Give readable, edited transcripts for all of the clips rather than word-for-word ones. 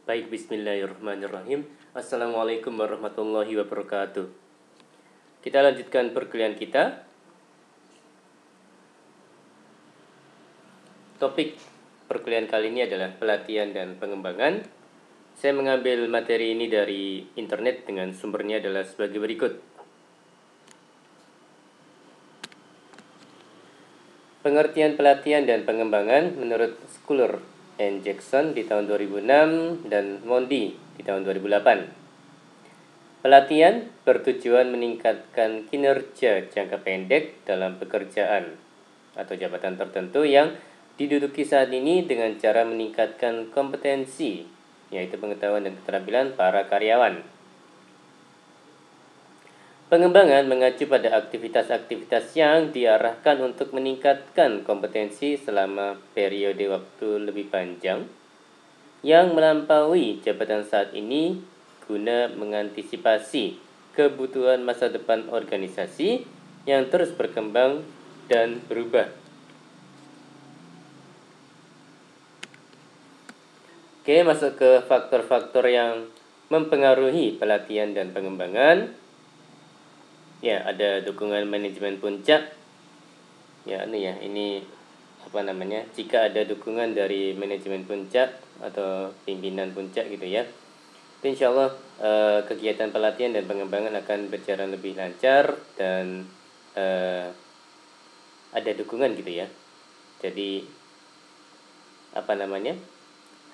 Baik, bismillahirrahmanirrahim. Assalamualaikum warahmatullahi wabarakatuh. Kita lanjutkan perkuliahan kita. Topik perkuliahan kali ini adalah pelatihan dan pengembangan. Saya mengambil materi ini dari internet dengan sumbernya adalah sebagai berikut. Pengertian pelatihan dan pengembangan menurut Schuller and Jackson di tahun 2006 dan Mondi di tahun 2008. Pelatihan bertujuan meningkatkan kinerja jangka pendek dalam pekerjaan atau jabatan tertentu yang diduduki saat ini dengan cara meningkatkan kompetensi, yaitu pengetahuan dan keterampilan para karyawan. Pengembangan mengacu pada aktivitas-aktivitas yang diarahkan untuk meningkatkan kompetensi selama periode waktu lebih panjang yang melampaui jabatan saat ini guna mengantisipasi kebutuhan masa depan organisasi yang terus berkembang dan berubah. Oke, masuk ke faktor-faktor yang mempengaruhi pelatihan dan pengembangan. Ya, ada dukungan manajemen puncak. Ini jika ada dukungan dari manajemen puncak atau pimpinan puncak gitu ya, itu insya Allah kegiatan pelatihan dan pengembangan akan berjalan lebih lancar dan ada dukungan gitu ya. Jadi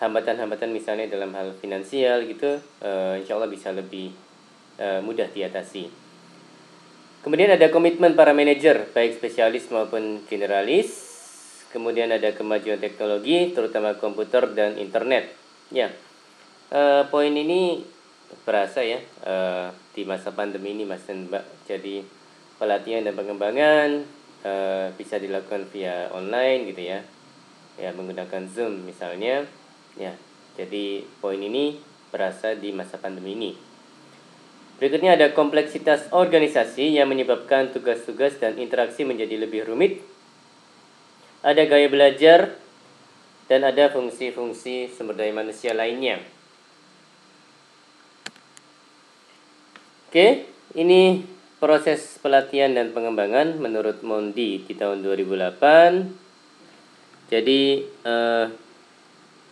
hambatan-hambatan misalnya dalam hal finansial gitu, insya Allah bisa lebih mudah diatasi. Kemudian ada komitmen para manajer, baik spesialis maupun generalis. Kemudian ada kemajuan teknologi, terutama komputer dan internet. Ya, poin ini berasa ya di masa pandemi ini, Mas dan Mbak. Jadi pelatihan dan pengembangan bisa dilakukan via online gitu ya. Ya, menggunakan Zoom misalnya. Ya, jadi poin ini berasa di masa pandemi ini. Berikutnya ada kompleksitas organisasi yang menyebabkan tugas-tugas dan interaksi menjadi lebih rumit. Ada gaya belajar dan ada fungsi-fungsi sumber daya manusia lainnya. Oke, ini proses pelatihan dan pengembangan menurut Mondi di tahun 2008. Jadi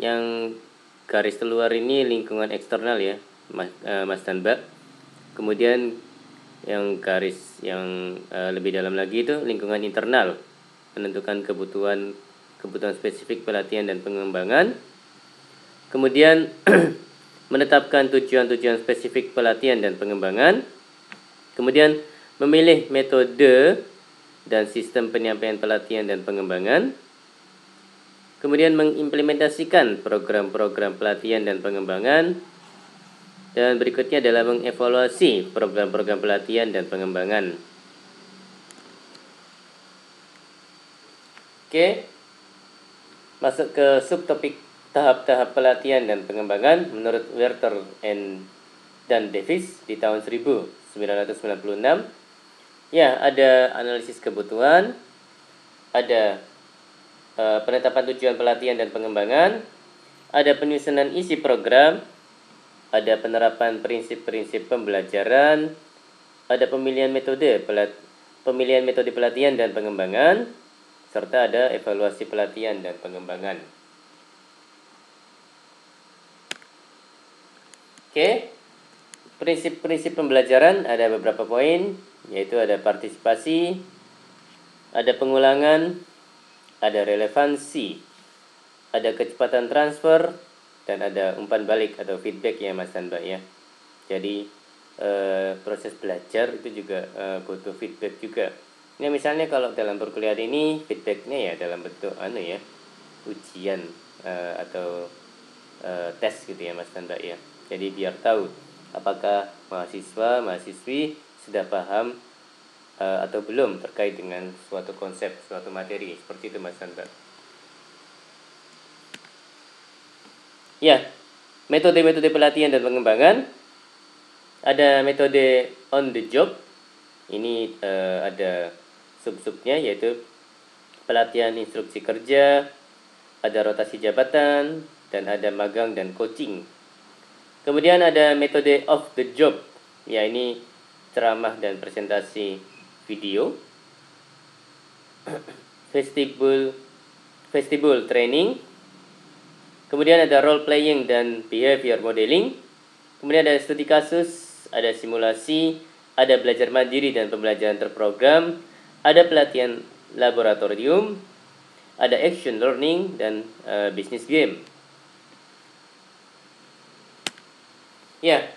yang garis keluar ini lingkungan eksternal ya, Mas dan Mbak. Kemudian yang garis yang lebih dalam lagi itu lingkungan internal, menentukan kebutuhan spesifik pelatihan dan pengembangan. Kemudian menetapkan tujuan-tujuan spesifik pelatihan dan pengembangan. Kemudian memilih metode dan sistem penyampaian pelatihan dan pengembangan. Kemudian mengimplementasikan program-program pelatihan dan pengembangan. Dan berikutnya adalah mengevaluasi program-program pelatihan dan pengembangan. Oke, masuk ke subtopik tahap-tahap pelatihan dan pengembangan menurut Werther dan Davis di tahun 1996. Ya, ada analisis kebutuhan, ada penetapan tujuan pelatihan dan pengembangan, ada penyusunan isi program, ada penerapan prinsip-prinsip pembelajaran, ada pemilihan metode pelatihan dan pengembangan, serta ada evaluasi pelatihan dan pengembangan. Oke, prinsip-prinsip pembelajaran ada beberapa poin, yaitu ada partisipasi, ada pengulangan, ada relevansi, ada kecepatan transfer, dan ada umpan balik atau feedback ya Mas dan Mbak ya. Jadi proses belajar itu juga butuh feedback juga. Ini misalnya kalau dalam perkuliahan ini feedbacknya ya dalam bentuk ujian atau tes gitu ya Mas dan Mbak ya. Jadi biar tahu apakah mahasiswi sudah paham atau belum terkait dengan suatu konsep, suatu materi, seperti itu Mas dan Mbak. Ya, metode-metode pelatihan dan pengembangan. Ada metode on the job. Ini ada sub-subnya, yaitu pelatihan instruksi kerja, ada rotasi jabatan, dan ada magang dan coaching. Kemudian ada metode off the job, ya ini ceramah dan presentasi video. Vestibule training. Kemudian ada role playing dan behavior modeling. Kemudian ada studi kasus, ada simulasi, ada belajar mandiri dan pembelajaran terprogram, ada pelatihan laboratorium, ada action learning dan business game. Ya,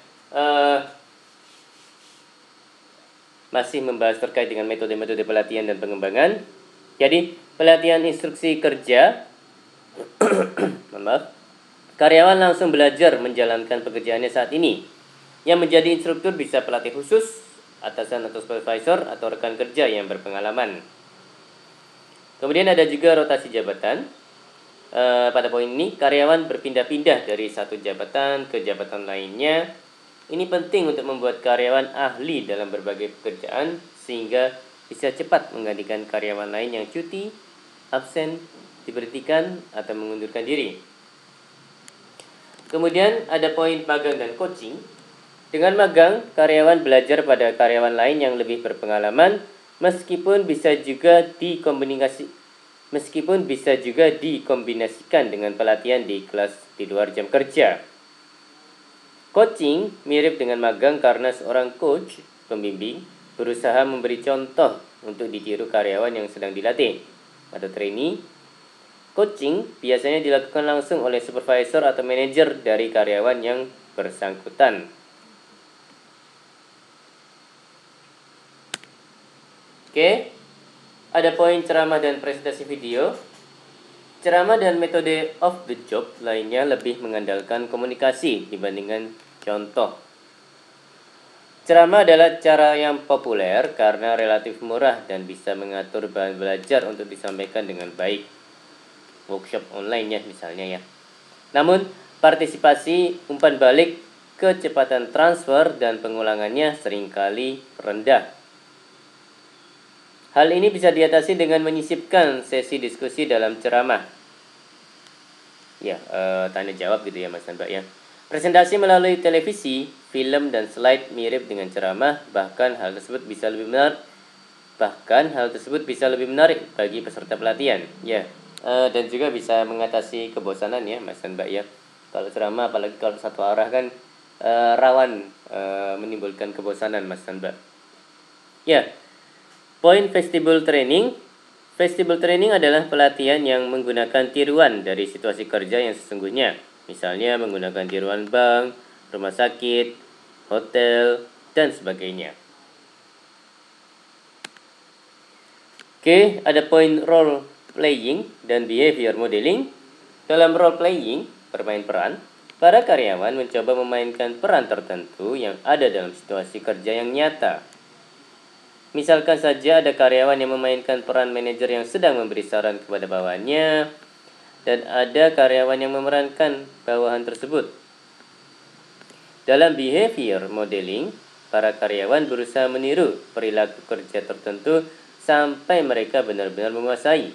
masih membahas terkait dengan metode-metode pelatihan dan pengembangan. Jadi, pelatihan instruksi kerja, maaf, karyawan langsung belajar menjalankan pekerjaannya saat ini. Yang menjadi instruktur bisa pelatih khusus, atasan atau supervisor, atau rekan kerja yang berpengalaman. Kemudian ada juga rotasi jabatan. Pada poin ini, karyawan berpindah-pindah dari satu jabatan ke jabatan lainnya. Ini penting untuk membuat karyawan ahli dalam berbagai pekerjaan, sehingga bisa cepat menggantikan karyawan lain yang cuti, absen, diberhentikan, atau mengundurkan diri. Kemudian ada poin magang dan coaching. Dengan magang, karyawan belajar pada karyawan lain yang lebih berpengalaman, meskipun bisa juga dikombinasikan dengan pelatihan di kelas di luar jam kerja. Coaching mirip dengan magang karena seorang coach, pembimbing, berusaha memberi contoh untuk ditiru karyawan yang sedang dilatih atau trainee. Coaching biasanya dilakukan langsung oleh supervisor atau manajer dari karyawan yang bersangkutan. Oke, ada poin ceramah dan presentasi video. Ceramah dan metode off the job lainnya lebih mengandalkan komunikasi dibandingkan contoh. Ceramah adalah cara yang populer karena relatif murah dan bisa mengatur bahan belajar untuk disampaikan dengan baik. Workshop online ya misalnya ya. Namun, partisipasi, umpan balik, kecepatan transfer, dan pengulangannya seringkali rendah. Hal ini bisa diatasi dengan menyisipkan sesi diskusi dalam ceramah. Ya, tanya jawab gitu ya Mas dan Mbak ya. Presentasi melalui televisi, film, dan slide mirip dengan ceramah, bahkan hal tersebut bisa lebih menarik bagi peserta pelatihan. Ya, dan juga bisa mengatasi kebosanan ya Mas dan Mbak ya. Kalau ceramah apalagi kalau satu arah kan rawan menimbulkan kebosanan Mas dan Mbak. Ya. Poin vestibule training. Vestibule training adalah pelatihan yang menggunakan tiruan dari situasi kerja yang sesungguhnya. Misalnya menggunakan tiruan bank, rumah sakit, hotel, dan sebagainya. Oke, ada poin role playing dan behavior modeling. Dalam role playing, bermain peran, para karyawan mencoba memainkan peran tertentu yang ada dalam situasi kerja yang nyata. Misalkan saja ada karyawan yang memainkan peran manajer yang sedang memberi saran kepada bawahannya, dan ada karyawan yang memerankan bawahan tersebut. Dalam behavior modeling, para karyawan berusaha meniru perilaku kerja tertentu sampai mereka benar-benar menguasai.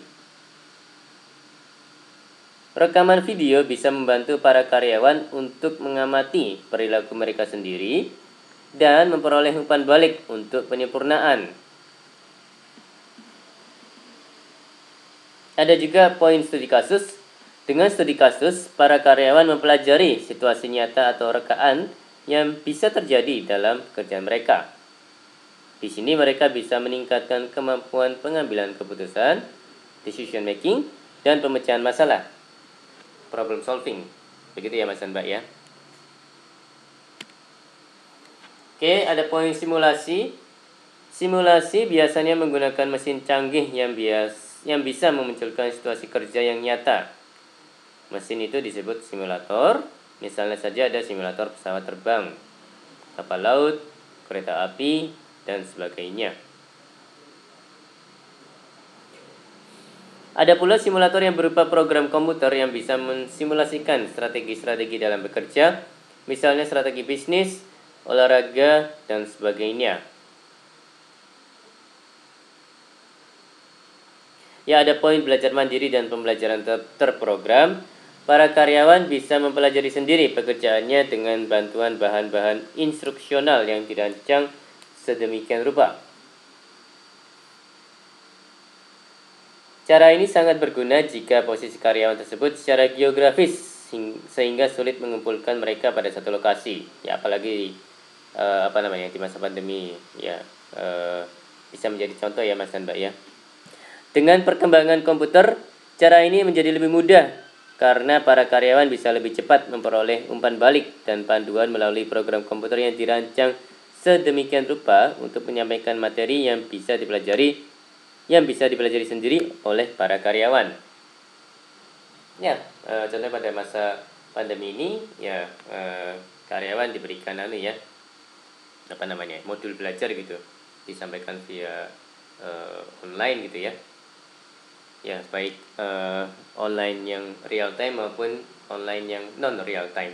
Rekaman video bisa membantu para karyawan untuk mengamati perilaku mereka sendiri dan memperoleh umpan balik untuk penyempurnaan. Ada juga poin studi kasus. Dengan studi kasus, para karyawan mempelajari situasi nyata atau rekaan yang bisa terjadi dalam pekerjaan mereka. Di sini mereka bisa meningkatkan kemampuan pengambilan keputusan, decision making, dan pemecahan masalah, problem solving. Begitu ya Mas dan Mbak ya. Oke, ada poin simulasi. Simulasi biasanya menggunakan mesin canggih yang bisa memunculkan situasi kerja yang nyata. Mesin itu disebut simulator. Misalnya saja ada simulator pesawat terbang, kapal laut, kereta api, dan sebagainya. Ada pula simulator yang berupa program komputer yang bisa mensimulasikan strategi-strategi dalam bekerja, misalnya strategi bisnis, olahraga, dan sebagainya. Ya, ada poin belajar mandiri dan pembelajaran terprogram. para karyawan bisa mempelajari sendiri pekerjaannya dengan bantuan bahan-bahan instruksional yang dirancang sedemikian rupa. Cara ini sangat berguna jika posisi karyawan tersebut secara geografis sehingga sulit mengumpulkan mereka pada satu lokasi. Ya, apalagi di masa pandemi ya, bisa menjadi contoh ya Mas dan Mbak ya. Dengan perkembangan komputer, cara ini menjadi lebih mudah karena para karyawan bisa lebih cepat memperoleh umpan balik dan panduan melalui program komputer yang dirancang sedemikian rupa untuk menyampaikan materi yang bisa dipelajari sendiri oleh para karyawan. Ya, contohnya pada masa pandemi ini ya, karyawan diberikan modul belajar gitu, disampaikan via online gitu ya. Ya, baik online yang real time maupun online yang non real time.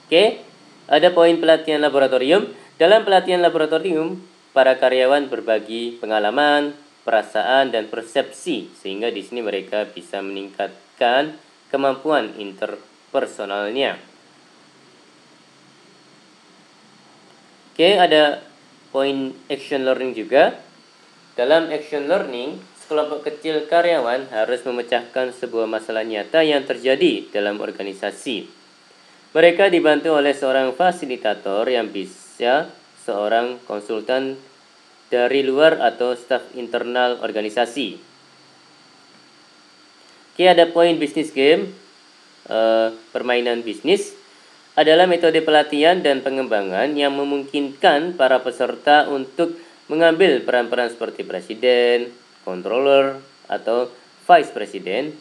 Oke, ada poin pelatihan laboratorium. Dalam pelatihan laboratorium, para karyawan berbagi pengalaman, perasaan, dan persepsi sehingga di sini mereka bisa meningkatkan kemampuan interpersonalnya. Oke, ada poin action learning juga. Dalam action learning, sekelompok kecil karyawan harus memecahkan sebuah masalah nyata yang terjadi dalam organisasi. Mereka dibantu oleh seorang fasilitator yang bisa seorang konsultan dari luar atau staf internal organisasi. Oke, ada poin bisnis game. Permainan bisnis adalah metode pelatihan dan pengembangan yang memungkinkan para peserta untuk mengambil peran-peran seperti presiden, controller, atau vice presiden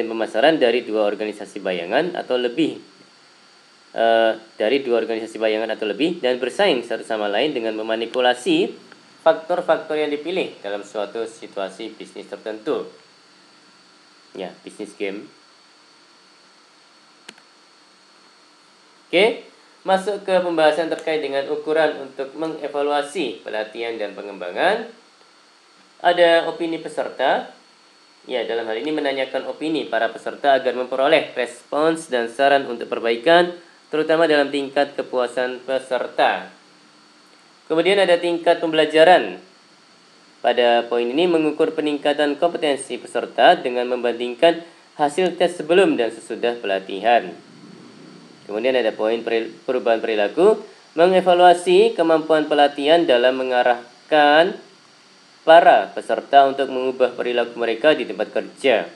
pemasaran dari dua organisasi bayangan atau lebih dan bersaing satu sama lain dengan memanipulasi faktor-faktor yang dipilih dalam suatu situasi bisnis tertentu. Ya, bisnis game. Oke, masuk ke pembahasan terkait dengan ukuran untuk mengevaluasi pelatihan dan pengembangan. Ada opini peserta. Ya, dalam hal ini menanyakan opini para peserta agar memperoleh respons dan saran untuk perbaikan, terutama dalam tingkat kepuasan peserta. Kemudian ada tingkat pembelajaran. Pada poin ini mengukur peningkatan kompetensi peserta dengan membandingkan hasil tes sebelum dan sesudah pelatihan. Kemudian ada poin perubahan perilaku, mengevaluasi kemampuan pelatihan dalam mengarahkan para peserta untuk mengubah perilaku mereka di tempat kerja.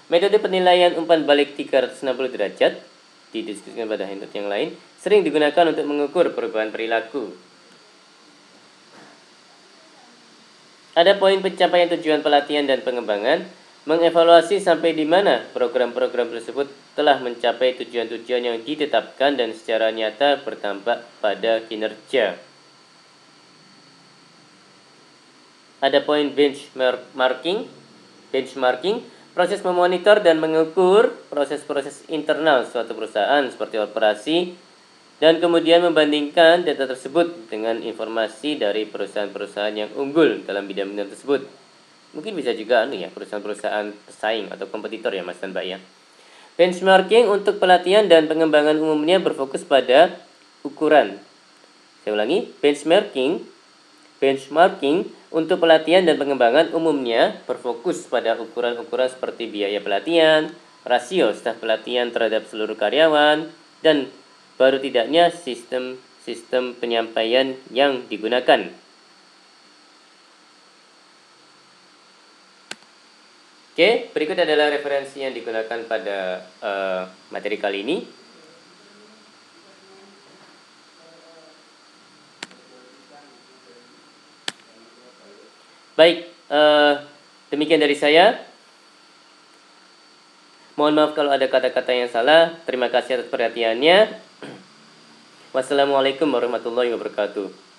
Metode penilaian umpan balik 360 derajat didiskusikan pada handout yang lain, sering digunakan untuk mengukur perubahan perilaku. Ada poin pencapaian tujuan pelatihan dan pengembangan, mengevaluasi sampai di mana program-program tersebut telah mencapai tujuan-tujuan yang ditetapkan dan secara nyata berdampak pada kinerja. Ada poin benchmarking, proses memonitor dan mengukur proses-proses internal suatu perusahaan seperti operasi dan kemudian membandingkan data tersebut dengan informasi dari perusahaan-perusahaan yang unggul dalam bidang-bidang tersebut. Mungkin bisa juga perusahaan-perusahaan pesaing atau kompetitor ya Mas dan Mbak ya. Benchmarking untuk pelatihan dan pengembangan umumnya berfokus pada ukuran. Saya ulangi, benchmarking untuk pelatihan dan pengembangan umumnya berfokus pada ukuran-ukuran seperti biaya pelatihan, rasio staf pelatihan terhadap seluruh karyawan, dan baru tidaknya sistem penyampaian yang digunakan. Oke, berikut adalah referensi yang digunakan pada materi kali ini. Baik, demikian dari saya. Mohon maaf kalau ada kata-kata yang salah. Terima kasih atas perhatiannya. Wassalamualaikum warahmatullahi wabarakatuh.